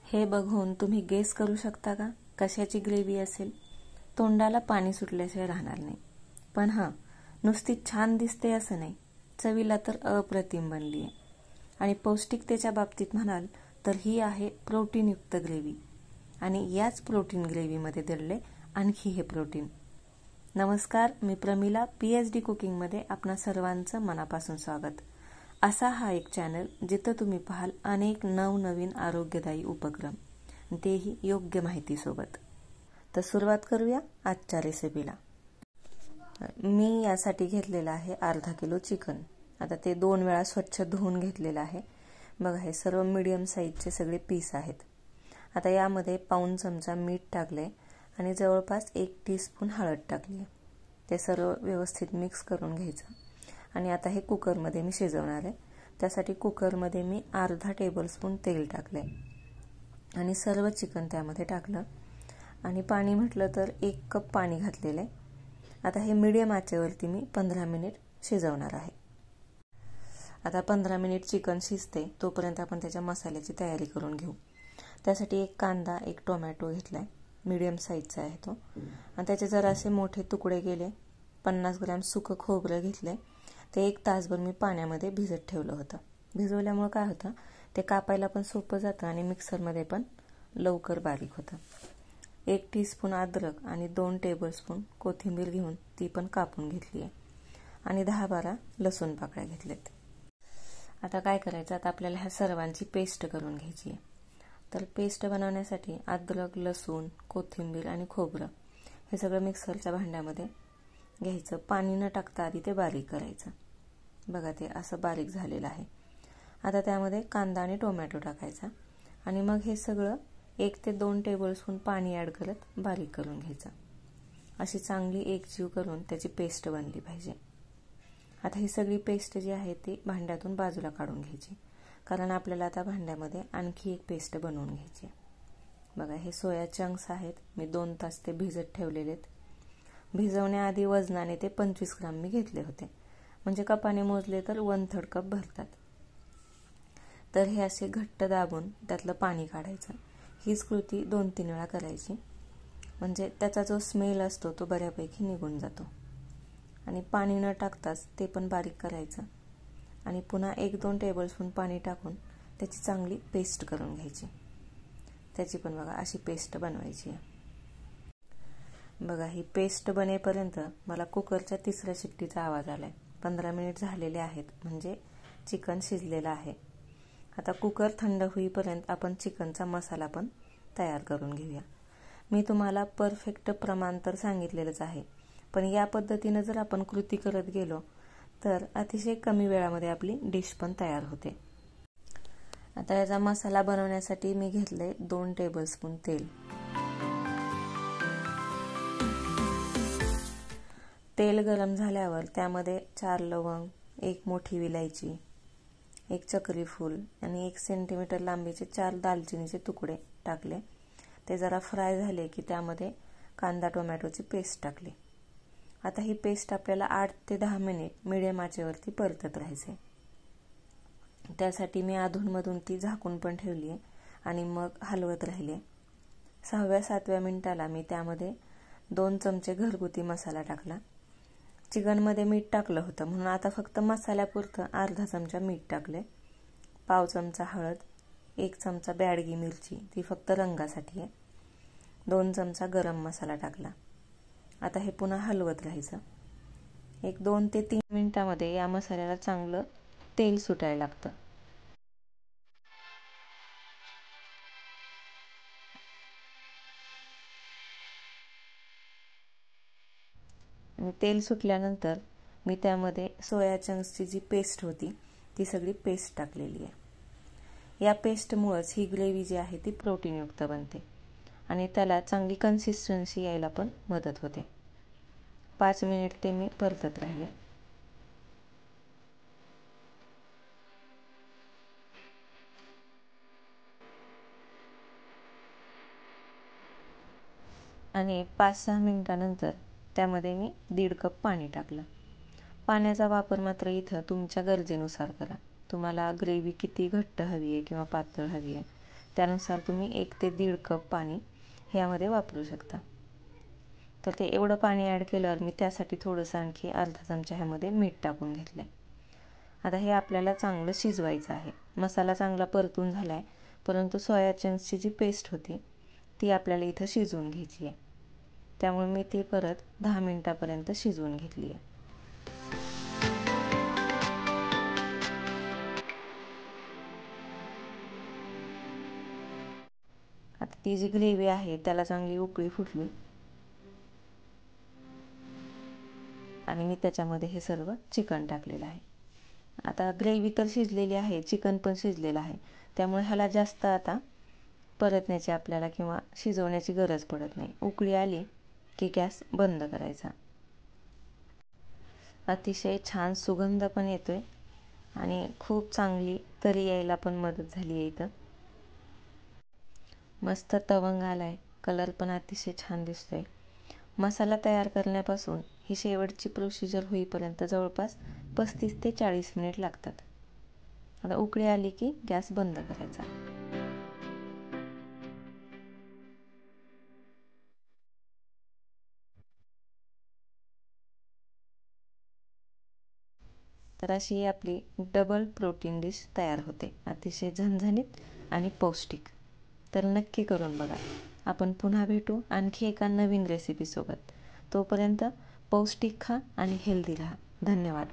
हे बघून तुम्ही गेस करू शकता का कशाची ग्रेव्ही असेल? तोंडाला पाणी सुटल्याशिवाय राहणार नाही. पण हां, नुसती छान दिसते असं नाही, चवीला तर अप्रतिम बनली आहे. आणि पौष्टिकतेच्या बाबतीत म्हणाल तर ही आहे प्रोटीनयुक्त ग्रेव्ही. आणि याच प्रोटीन ग्रेव्हीमध्ये दडले आणखी हे प्रोटीन. नमस्कार, मी प्रमिला, PhD कुकिंगमध्ये आपणा सर्वांचं मनापासून स्वागत. असा हा एक चॅनल जिथं तुम्ही पाहाल अनेक नवनवीन आरोग्यदायी उपक्रम, तेही योग्य माहितीसोबत. तर सुरुवात करूया आजच्या रेसिपीला. मी यासाठी घेतलेलं आहे अर्धा किलो चिकन. आता ते 2 वेळा स्वच्छ धुवून घेतलेलं आहे. बघा, हे सर्व मीडियम साईजचे सगळे पीस आहेत. आता यामध्ये पाऊण चमचा मीठ टाकले आणि जवळपास 1 टीस्पून हळद टाकली. ते सर्व व्यवस्थित मिक्स करून घ्यायचं. आणि आता हे कुकरमध्ये मी शिजवणार आहे. त्यासाठी कुकरमध्ये मी अर्धा टेबलस्पून तेल टाकले आणि सर्व चिकन त्यामध्ये टाकलं आणि पाणी म्हटलं तर 1 कप पाणी घातलेलं आहे. आता हे मीडियम आचेवरती मी 15 मिनिट शिजवणार आहे. आता 15 मिनिट चिकन शिजते तोपर्यंत आपण त्याच्या मसाल्याची तयारी करून घेऊ. त्यासाठी 1 कांदा, 1 टोमॅटो घेतला आहे, मीडियम साईजचा आहे तो. आणि त्याचे जरासे मोठे तुकडे केले. 50 ग्रॅम सुकं खोबरं घेतले. ते 1 तासभर मी पाण्यामध्ये भिजत ठेवलं होतं. भिजवल्यामुळं काय होतं, ते कापायला पण सोपं जातं आणि मिक्सरमध्ये पण लवकर बारीक होतं. 1 टीस्पून अद्रक आणि 2 टेबलस्पून कोथिंबीर घेऊन ती पण कापून घेतली आहे. आणि 10-12 लसूण पाकळ्या घेतल्यात. आता काय करायचं, आता आपल्याला ह्या सर्वांची पेस्ट करून घ्यायची आहे. तर पेस्ट बनवण्यासाठी अद्रक, लसूण, कोथिंबीर आणि खोबरं हे सगळं मिक्सरच्या भांड्यामध्ये घ्यायचं. पाणी न टाकता आधी ते बारीक करायचं. बघा, ते असं बारीक झालेलं आहे. आता त्यामध्ये कांदा आणि टोमॅटो टाकायचा आणि मग हे सगळं 1 ते 2 टेबलस्पून पाणी ॲड करत बारीक करून घ्यायचं. अशी चांगली एकजीव करून त्याची पेस्ट बनली पाहिजे. आता ही सगळी पेस्ट जी आहे ती भांड्यातून बाजूला काढून घ्यायची, कारण आपल्याला आता भांड्यामध्ये आणखी एक पेस्ट बनवून घ्यायची. बघा, हे सोया चंक्स आहेत. मी 2 तास ते भिजत ठेवलेले आहेत. भिजवण्याआधी वजनाने ते 25 ग्राम मी घेतले होते, म्हणजे कपाने मोजले तर 1/3 कप भरतात. तर हे असे घट्ट दाबून त्यातलं पाणी काढायचं. हीच कृती 2-3 वेळा करायची, म्हणजे त्याचा जो स्मेल असतो तो बऱ्यापैकी निघून जातो. आणि पाणी न टाकताच ते पण बारीक करायचं आणि पुन्हा 1-2 टेबलस्पून पाणी टाकून त्याची चांगली पेस्ट करून घ्यायची. त्याची पण बघा अशी पेस्ट बनवायची आहे. बघा, ही पेस्ट बनेपर्यंत मला कुकरच्या 3ऱ्या शिट्टीचा आवाज आलाय. 15 मिनिट झालेले आहेत, म्हणजे चिकन शिजलेलं आहे. आता कुकर थंड होईपर्यंत आपण चिकनचा मसाला पण तयार करून घेऊया. मी तुम्हाला परफेक्ट प्रमाण तर सांगितलेलंच आहे, पण या पद्धतीनं जर आपण कृती करत गेलो तर अतिशय कमी वेळामध्ये आपली डिश पण तयार होते. आता याचा मसाला बनवण्यासाठी मी घेतले 2 टेबलस्पून तेल. तेल गरम झाल्यावर त्यामध्ये 4 लवंग, 1 मोठी विलायची, 1 चक्री फूल आणि 1 सेंटीमीटर लांबीचे 4 दालचिनीचे तुकडे टाकले. ते जरा फ्राय झाले की त्यामध्ये कांदा टोमॅटोची पेस्ट टाकली. आता ही पेस्ट आपल्याला 8 ते 10 मिनिट मीडियम आचेवरती परतत राहायचे. त्यासाठी मी अधूनमधून ती झाकून पण ठेवली आहे आणि मग हलवत राहिले. 6व्या-7व्या मिनिटाला मी त्यामध्ये 2 चमचे घरगुती मसाला टाकला. चिकनमध्ये मीठ टाकलं होतं म्हणून आता फक्त मसाल्यापुरतं अर्धा चमचा मीठ टाकले. पाव चमचा हळद, 1 चमचा बॅडगी मिरची, ती फक्त रंगासाठी आहे. 2 चमचा गरम मसाला टाकला. आता हे पुन्हा हलवत राहायचं. 2 ते 3 मिनिटामध्ये या मसाल्याला चांगलं तेल सुटायला लागतं. आणि तेल सुटल्यानंतर मी त्यामध्ये सोया चंक्सची जी पेस्ट होती ती सगळी पेस्ट टाकलेली आहे. या पेस्टमुळंच ही ग्रेव्ही जी आहे ती प्रोटीनयुक्त बनते आणि त्याला चांगली कन्सिस्टन्सी यायला पण मदत होते. 5 मिनिट ते मी परतत राहिले. आणि 5-6 मिनिटानंतर त्यामध्ये मी 1.5 कप पाणी टाकलं. पाण्याचा वापर मात्र इथं तुमच्या गरजेनुसार करा. तुम्हाला ग्रेव्ही किती घट्ट हवी आहे किंवा पातळ हवी आहे त्यानुसार तुम्ही 1 ते 1.5 कप पाणी ह्यामध्ये वापरू शकता. तर ते एवढं पाणी ॲड केल्यावर मी त्यासाठी थोडंसं आणखी अर्धा चमचा ह्यामध्ये मीठ टाकून घेतलं आहे. आता हे आपल्याला चांगलं शिजवायचं आहे. मसाला चांगला परतून झाला आहे, परंतु सोया चंक्सची जी पेस्ट होती ती आपल्याला इथं शिजवून घ्यायची आहे. त्यामुळे मी ती परत 10 मिनिटापर्यंत शिजवून घेतली आहे. आता ती जी ग्रेव्ही आहे त्याला चांगली उकळी फुटली आणि मी त्याच्यामध्ये हे सर्व चिकन टाकलेलं आहे. आता ग्रेव्ही तर शिजलेली आहे, चिकन पण शिजलेलं आहे, त्यामुळे ह्याला जास्त आता परतण्याची आपल्याला किंवा शिजवण्याची गरज पडत नाही. उकळी आली की गॅस बंद करायचा. अतिशय छान सुगंध पण येतोय आणि खूप चांगली तरी यायला पण मदत झाली आहे इथं. मस्त तवंग आलाय, कलर पण अतिशय छान दिसतोय. मसाला तयार करण्यापासून ही शेवटची प्रोसिजर होईपर्यंत जवळपास 35 ते 40 मिनिट लागतात. आता उकळी आली की गॅस बंद करायचा. तर अशी आपली डबल प्रोटीन डिश तयार होते, अतिशय झणझणीत आणि पौष्टिक. तर नक्की करून बघा. आपण पुन्हा भेटू आणखी एका नवीन रेसिपीसोबत. तोपर्यंत पौष्टिक खा आणि हेल्दी राहा. धन्यवाद.